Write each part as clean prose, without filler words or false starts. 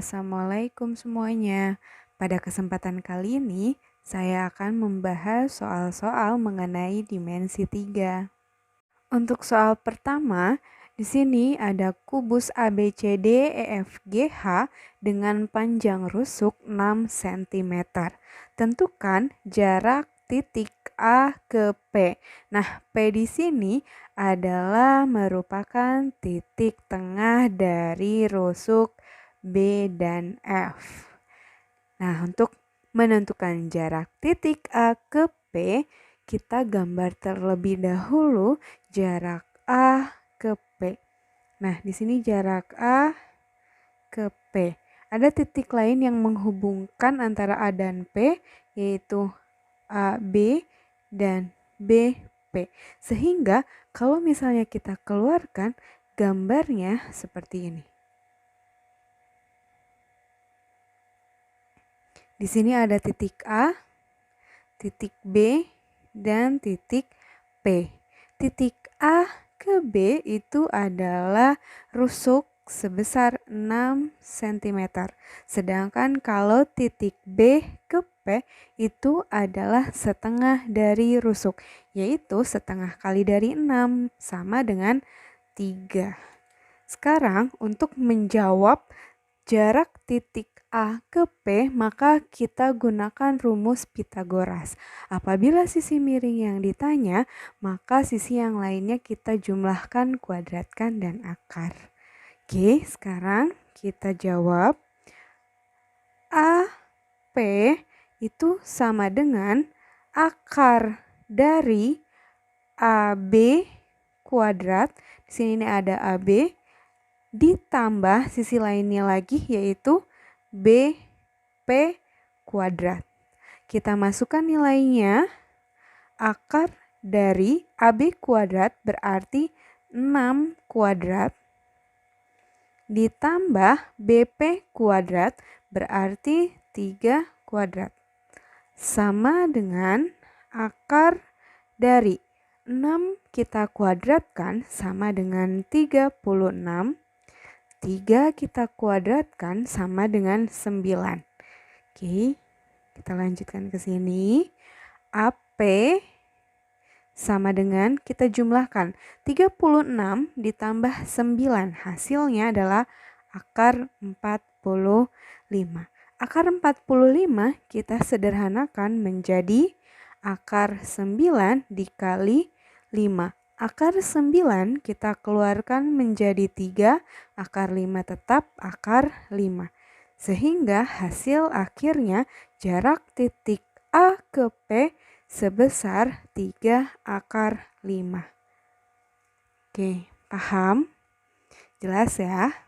Assalamualaikum semuanya. Pada kesempatan kali ini, saya akan membahas soal-soal mengenai dimensi 3. Untuk soal pertama, di sini ada kubus ABCDEFGH dengan panjang rusuk 6 cm. Tentukan jarak titik A ke P. Nah, P di sini adalah merupakan titik tengah dari rusuk B dan F. Nah, untuk menentukan jarak titik A ke P, kita gambar terlebih dahulu jarak A ke P. Nah, di sini jarak A ke P. Ada titik lain yang menghubungkan antara A dan P, yaitu AB dan BP. Sehingga kalau misalnya kita keluarkan gambarnya seperti ini. Di sini ada titik A, titik B, dan titik P. Titik A ke B itu adalah rusuk sebesar 6 cm. Sedangkan kalau titik B ke P itu adalah setengah dari rusuk, yaitu setengah kali dari 6 sama dengan 3. Sekarang untuk menjawab jarak titik A ke P, maka kita gunakan rumus Pythagoras. Apabila sisi miring yang ditanya, maka sisi yang lainnya kita jumlahkan, kuadratkan, dan akar. Oke, sekarang kita jawab. AP itu sama dengan akar dari AB kuadrat. Di sini ada AB ditambah sisi lainnya lagi yaitu BP kuadrat. Kita masukkan nilainya. Akar dari AB kuadrat berarti 6 kuadrat ditambah BP kuadrat berarti 3 kuadrat. Sama dengan akar dari 6 kita kuadratkan sama dengan 36. 3 kita kuadratkan sama dengan 9. Oke, kita lanjutkan ke sini. AP sama dengan kita jumlahkan 36 ditambah 9. Hasilnya adalah akar 45. Akar 45 kita sederhanakan menjadi akar 9 dikali 5. Akar 9 kita keluarkan menjadi 3, akar 5 tetap akar 5. Sehingga hasil akhirnya jarak titik A ke P sebesar 3 akar 5. Oke, paham? Jelas ya?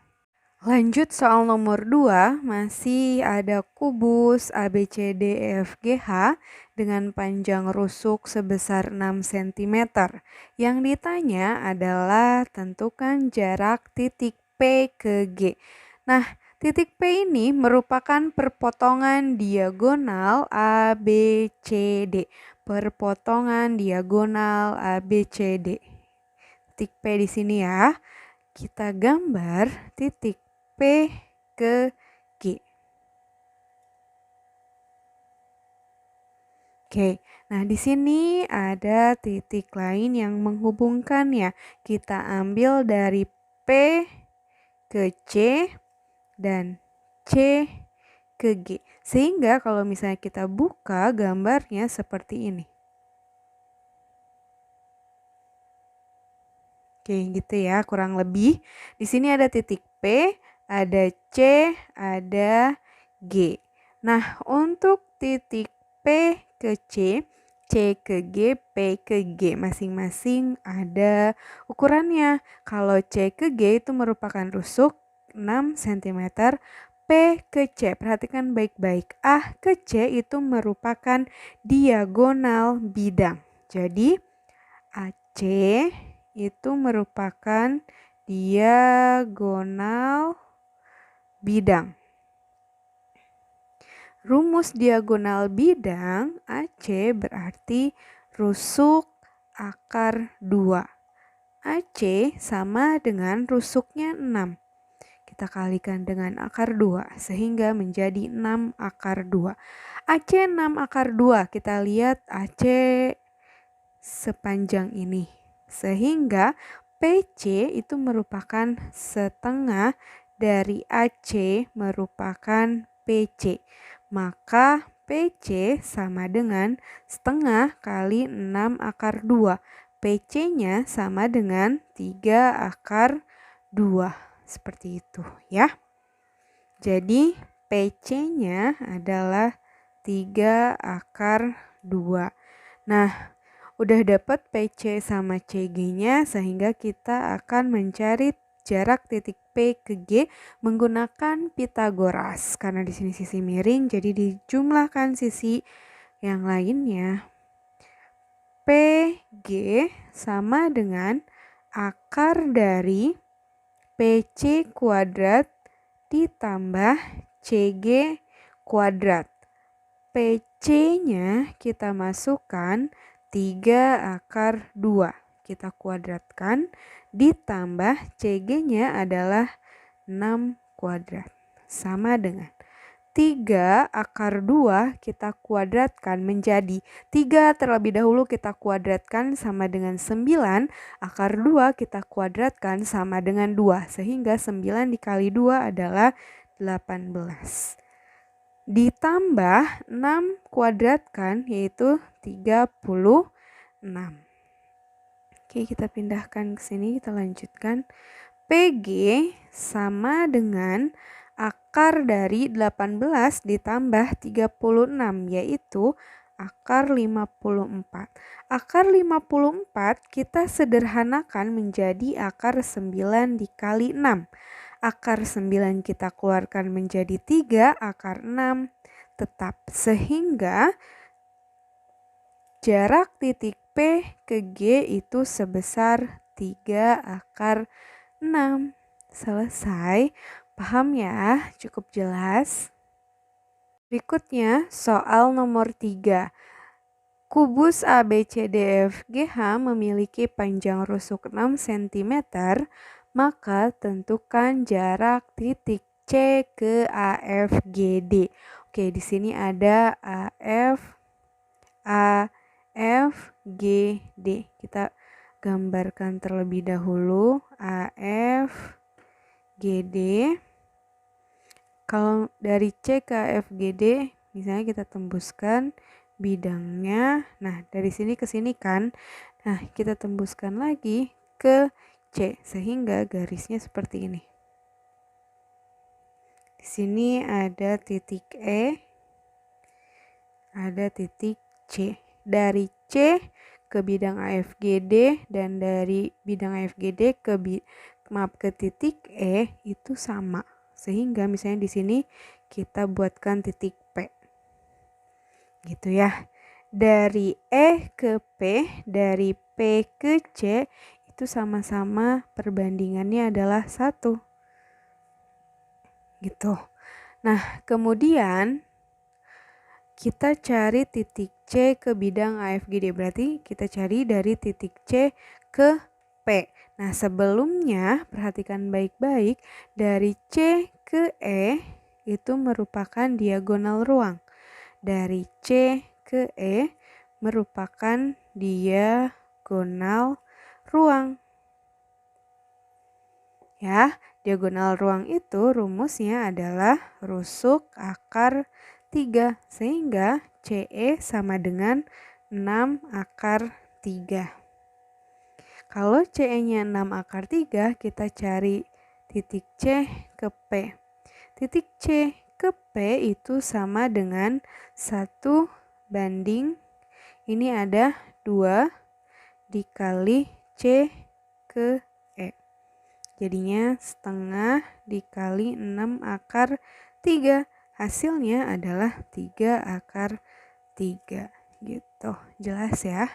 Lanjut soal nomor 2, masih ada kubus ABCDEFGH dengan panjang rusuk sebesar 6 cm. Yang ditanya adalah tentukan jarak titik P ke G. Nah, titik P ini merupakan perpotongan diagonal ABCD. Perpotongan diagonal ABCD. Titik P di sini ya. Kita gambar titik P ke G. Oke, nah di sini ada titik lain yang menghubungkannya. Kita ambil dari P ke C dan C ke G. Sehingga kalau misalnya kita buka gambarnya seperti ini. Oke, gitu ya, kurang lebih. Di sini ada titik P, ada C, ada G. Nah, untuk titik P ke C, C ke G, P ke G masing-masing ada ukurannya. Kalau C ke G itu merupakan rusuk 6 cm, P ke C, perhatikan baik-baik. A ke C itu merupakan diagonal bidang. Jadi, AC itu merupakan diagonal bidang. Rumus diagonal bidang AC berarti rusuk akar 2. AC sama dengan rusuknya 6. kita kalikan dengan akar 2 sehingga menjadi 6 akar 2. AC 6 akar 2, kita lihat AC sepanjang ini. Sehingga PC itu merupakan setengah dari AC merupakan PC. Maka PC sama dengan setengah kali 6 akar 2. PC-nya sama dengan 3 akar 2. Seperti itu ya. Jadi PC-nya adalah 3 akar 2. Nah, udah dapat PC sama CG-nya sehingga kita akan mencari jarak titik P ke G menggunakan Pitagoras. Karena di sini sisi miring, jadi dijumlahkan sisi yang lainnya. PG sama dengan akar dari PC kuadrat ditambah CG kuadrat. PC-nya kita masukkan 3 akar 2. Kita kuadratkan ditambah CG-nya adalah 6 kuadrat. Sama dengan 3 akar 2 kita kuadratkan menjadi 3 terlebih dahulu kita kuadratkan sama dengan 9. Akar 2 kita kuadratkan sama dengan 2. Sehingga 9 dikali 2 adalah 18. Ditambah 6 kuadratkan yaitu 36. Oke, kita pindahkan ke sini, kita lanjutkan. PG sama dengan akar dari 18 ditambah 36 yaitu akar 54. Akar 54 kita sederhanakan menjadi akar 9 dikali 6. Akar 9 kita keluarkan menjadi 3, akar 6 tetap. Sehingga jarak titik P ke G itu sebesar 3 akar 6. Selesai. Paham ya? Cukup jelas. Berikutnya soal nomor 3. Kubus ABCDFGH memiliki panjang rusuk 6 cm, maka tentukan jarak titik C ke AFGD. Oke, di sini ada AFGD. Kita gambarkan terlebih dahulu AFGD. Kalau dari C ke AFGD, misalnya kita tembuskan bidangnya. Nah, dari sini ke sini kan. Nah, kita tembuskan lagi ke C sehingga garisnya seperti ini. Di sini ada titik E, ada titik C. Dari C ke bidang AFGD dan dari bidang AFGD ke titik E itu sama. Sehingga misalnya di sini kita buatkan titik P. Gitu ya. Dari E ke P, dari P ke C itu sama-sama perbandingannya adalah 1. Gitu. Nah, kemudian kita cari titik C ke bidang AFGD. Berarti kita cari dari titik C ke P. Nah, sebelumnya perhatikan baik-baik, dari C ke E itu merupakan diagonal ruang. Dari C ke E merupakan diagonal ruang. Ya, diagonal ruang itu rumusnya adalah rusuk akar 3. Sehingga CE sama dengan 6 akar 3. Kalau CE-nya 6 akar 3, kita cari titik C ke P. Titik C ke P itu sama dengan 1 banding, ini ada 2 dikali C ke E. Jadinya setengah dikali 6 akar 3. Hasilnya adalah 3 akar 3. Gitu. Jelas ya?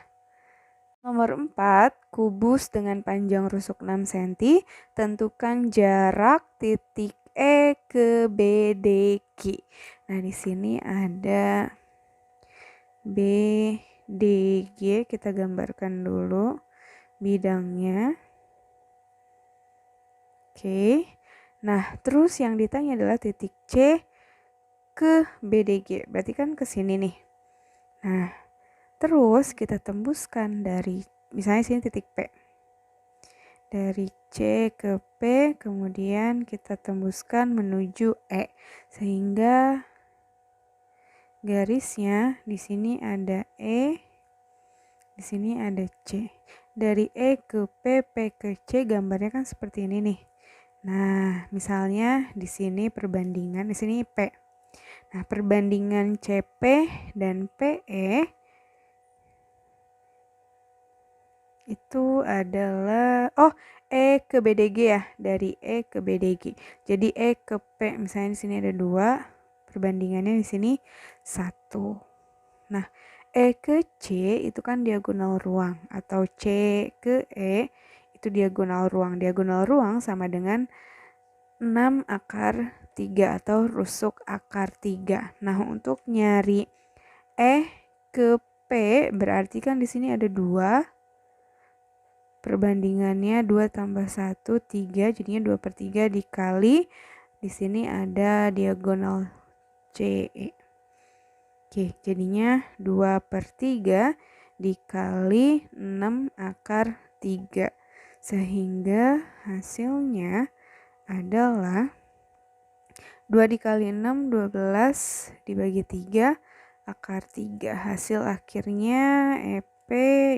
Nomor 4, kubus dengan panjang rusuk 6 cm, tentukan jarak titik E ke BDQ. Nah, di sini ada BDG, kita gambarkan dulu bidangnya. Oke. Nah, terus yang ditanya adalah titik C ke BDG. Berarti kan ke sini nih. Nah, terus kita tembuskan dari misalnya sini titik P. Dari C ke P, kemudian kita tembuskan menuju E. Sehingga garisnya di sini ada E, di sini ada C. Dari E ke P, P ke C gambarnya kan seperti ini nih. Nah, misalnya di sini perbandingan, di sini P. Nah, perbandingan CP dan PE itu adalah E ke BDG ya, dari E ke BDG. Jadi E ke P, misalnya di sini ada 2, perbandingannya di sini 1. Nah, E ke C itu kan diagonal ruang, atau C ke E itu diagonal ruang. Diagonal ruang sama dengan 6 akar 3 atau rusuk akar 3. Nah, untuk nyari E ke P berarti kan di sini ada 2. Perbandingannya 2 tambah 1, 3, jadinya 2/3 dikali. Di sini ada diagonal CE. Oke, jadinya 2/3 dikali 6 akar 3. Sehingga hasilnya adalah 2 dikali 6, 12 dibagi 3 akar 3. Hasil akhirnya EP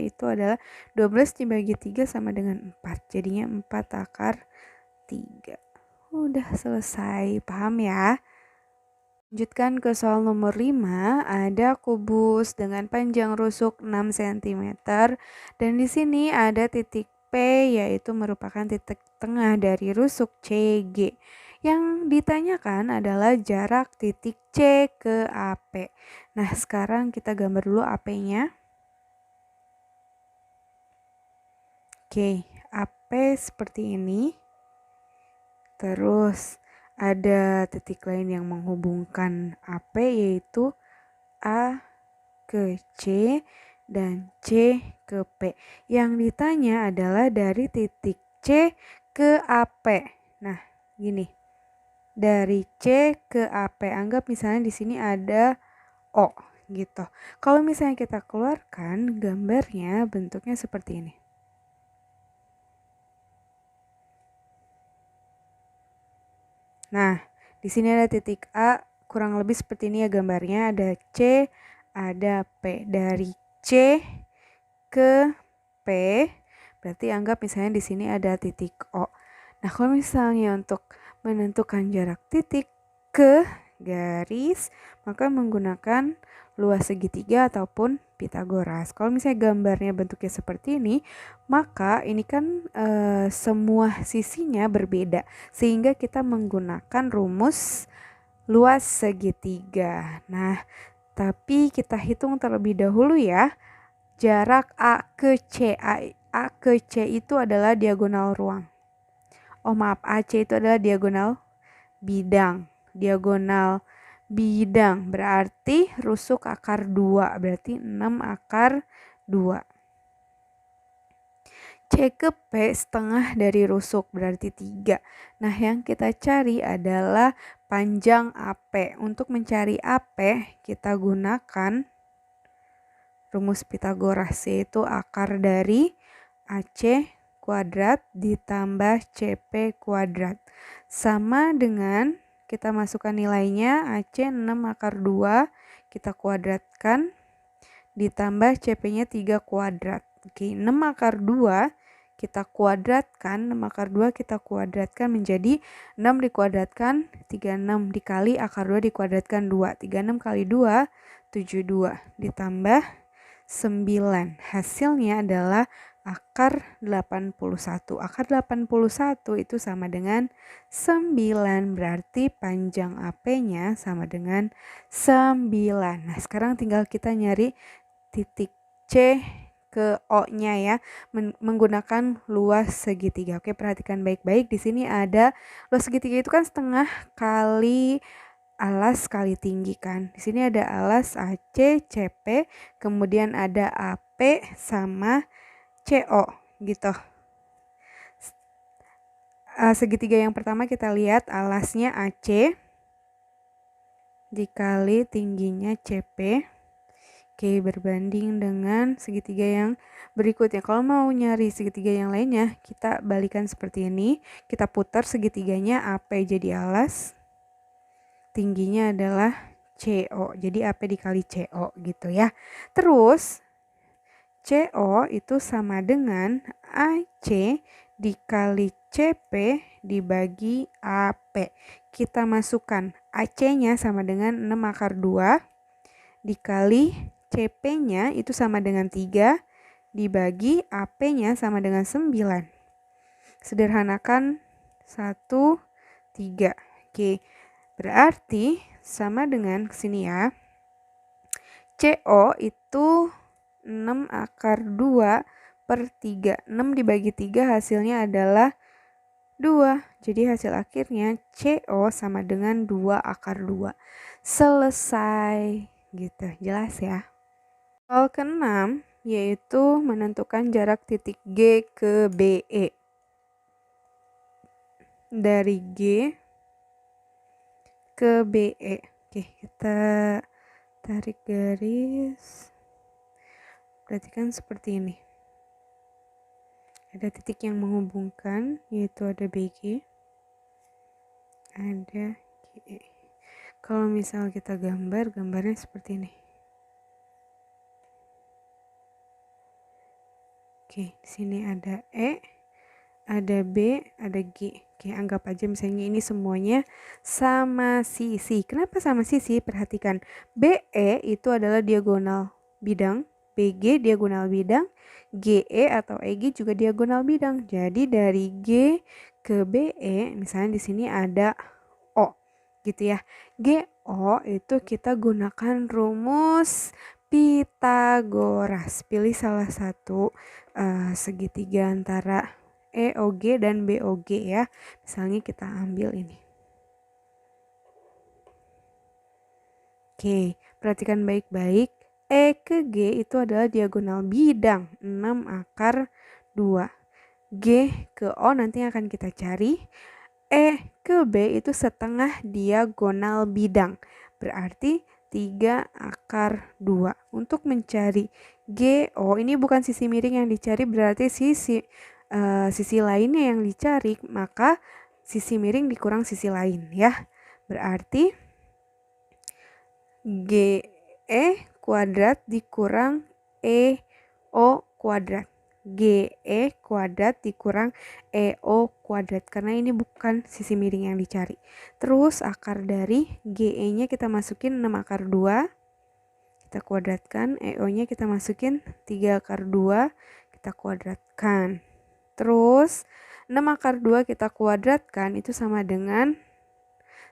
itu adalah 12 dibagi 3 sama dengan 4. Jadinya 4 akar 3. Udah selesai, paham ya? Lanjutkan ke soal nomor 5, ada kubus dengan panjang rusuk 6 cm dan di sini ada titik P yaitu merupakan titik tengah dari rusuk CG. Yang ditanyakan adalah jarak titik C ke AP. Nah, sekarang kita gambar dulu AP-nya. Oke, AP seperti ini. Terus ada titik lain yang menghubungkan AP yaitu A ke C dan C ke P. Yang ditanya adalah dari titik C ke AP. Nah, gini. Dari C ke AP, anggap misalnya di sini ada O gitu. Kalau misalnya kita keluarkan gambarnya bentuknya seperti ini. Nah, di sini ada titik A, kurang lebih seperti ini ya gambarnya, ada C, ada P. Dari C ke P, berarti anggap misalnya di sini ada titik O. Nah, kalau misalnya untuk menentukan jarak titik ke garis, maka menggunakan luas segitiga ataupun Pitagoras. Kalau misalnya gambarnya bentuknya seperti ini, maka ini kan semua sisinya berbeda, sehingga kita menggunakan rumus luas segitiga. Nah, tapi kita hitung terlebih dahulu ya. Jarak A ke C. A ke C itu adalah diagonal ruang. Oh maaf, AC itu adalah diagonal bidang. Diagonal bidang berarti rusuk akar 2. Berarti 6 akar 2. C ke P setengah dari rusuk berarti 3. Nah, yang kita cari adalah panjang AP. Untuk mencari AP, kita gunakan rumus Pitagoras, yaitu akar dari AC kuadrat ditambah CP kuadrat. Sama dengan kita masukkan nilainya, AC 6 akar 2 kita kuadratkan ditambah CP-nya 3 kuadrat. Oke, 6 akar 2 kita kuadratkan, 6 akar 2 kita kuadratkan menjadi 6 dikuadratkan 36 dikali akar 2 dikuadratkan 2. 36 kali 2, 72 ditambah 9. Hasilnya adalah akar 81. Akar 81 itu sama dengan 9. Berarti panjang AP-nya sama dengan 9. Nah, sekarang tinggal kita nyari titik C ke O-nya ya, menggunakan luas segitiga. Oke, perhatikan baik-baik. Di sini ada luas segitiga itu kan setengah kali alas kali tinggi kan. Di sini ada alas AC, CP, kemudian ada AP sama CO gitu. segitiga yang pertama kita lihat alasnya AC dikali tingginya CP. Oke, berbanding dengan segitiga yang berikutnya. Kalau mau nyari segitiga yang lainnya, kita balikan seperti ini. Kita putar segitiganya AP jadi alas. Tingginya adalah CO. Jadi AP dikali CO gitu ya. Terus CO itu sama dengan AC dikali CP dibagi AP. Kita masukkan AC-nya sama dengan 6/2 dikali CP-nya itu sama dengan 3 dibagi AP-nya sama dengan 9. Sederhanakan 1, 3. Oke, berarti sama dengan kesini ya. CO itu 6/2/3. 6 dibagi 3 hasilnya adalah 2. Jadi hasil akhirnya CO sama dengan 2/2. Selesai. Gitu, jelas ya. Soal ke-6 yaitu menentukan jarak titik G ke BE. Dari G ke BE. Oke, kita tarik garis. Perhatikan seperti ini. Ada titik yang menghubungkan, yaitu ada BG, ada GE. Kalau misal kita gambarnya seperti ini. Oke, di sini ada E, ada B, ada G. Oke, anggap aja misalnya ini semuanya sama sisi. Kenapa sama sisi? Perhatikan, BE itu adalah diagonal bidang, BG diagonal bidang, GE atau EG juga diagonal bidang. Jadi dari G ke BE, misalnya di sini ada O, gitu ya. GO itu kita gunakan rumus Pitagoras. Pilih salah satu segitiga antara EOG dan BOG ya. Misalnya kita ambil ini. Oke, perhatikan baik-baik. E ke G itu adalah diagonal bidang 6/2. G ke O nanti akan kita cari. E ke B itu setengah diagonal bidang. Berarti 3/2. Untuk mencari GO, ini bukan sisi miring yang dicari, berarti sisi lainnya yang dicari, maka sisi miring dikurang sisi lain ya. Berarti GE kuadrat dikurang EO kuadrat. GE kuadrat dikurang EO kuadrat, karena ini bukan sisi miring yang dicari. Terus akar dari GE-nya kita masukin 6/2, kita kuadratkan. EO-nya kita masukin 3/2, kita kuadratkan. Terus 6/2 kita kuadratkan itu sama dengan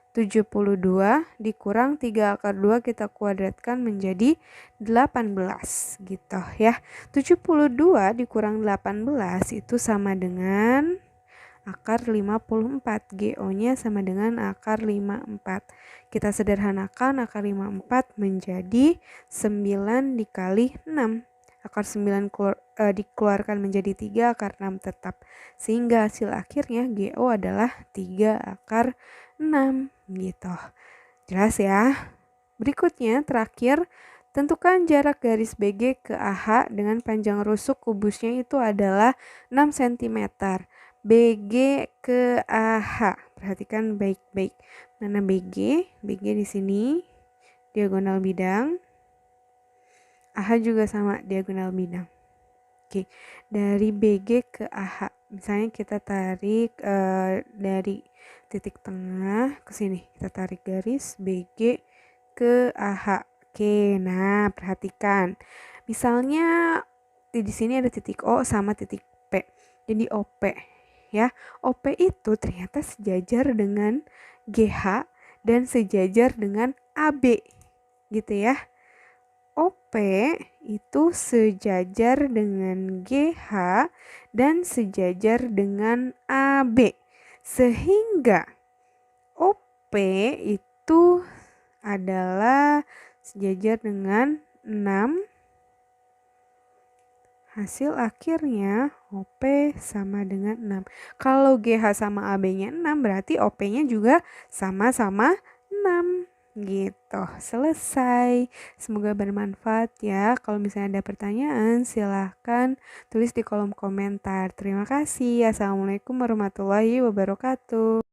72 dikurang 3/2 kita kuadratkan menjadi 18 gitu ya. 72 dikurang 18 itu sama dengan akar 54. GO-nya sama dengan akar 54. Kita sederhanakan akar 54 menjadi 9 dikali 6. Akar 9 dikeluarkan menjadi 3, akar 6 tetap. Sehingga hasil akhirnya GO adalah 3/6 gitu. Jelas ya? Berikutnya terakhir, tentukan jarak garis BG ke AH dengan panjang rusuk kubusnya itu adalah 6 cm. BG ke AH. Perhatikan baik-baik. Mana BG? BG di sini diagonal bidang. AH juga sama diagonal bidang. Oke, dari BG ke AH. Misalnya kita tarik dari titik tengah ke sini. Kita tarik garis BG ke AH. Oke, nah perhatikan. Misalnya di sini ada titik O sama titik P. Jadi OP ya. OP itu ternyata sejajar dengan GH dan sejajar dengan AB. Gitu ya. OP itu sejajar dengan GH dan sejajar dengan AB. Sehingga OP itu adalah sejajar dengan 6 Hasil akhirnya OP sama dengan 6. Kalau GH sama AB-nya 6 berarti OP-nya juga sama-sama 6. Gitu, selesai. Semoga bermanfaat ya. Kalau misalnya ada pertanyaan, silahkan tulis di kolom komentar. Terima kasih. Assalamualaikum warahmatullahi wabarakatuh.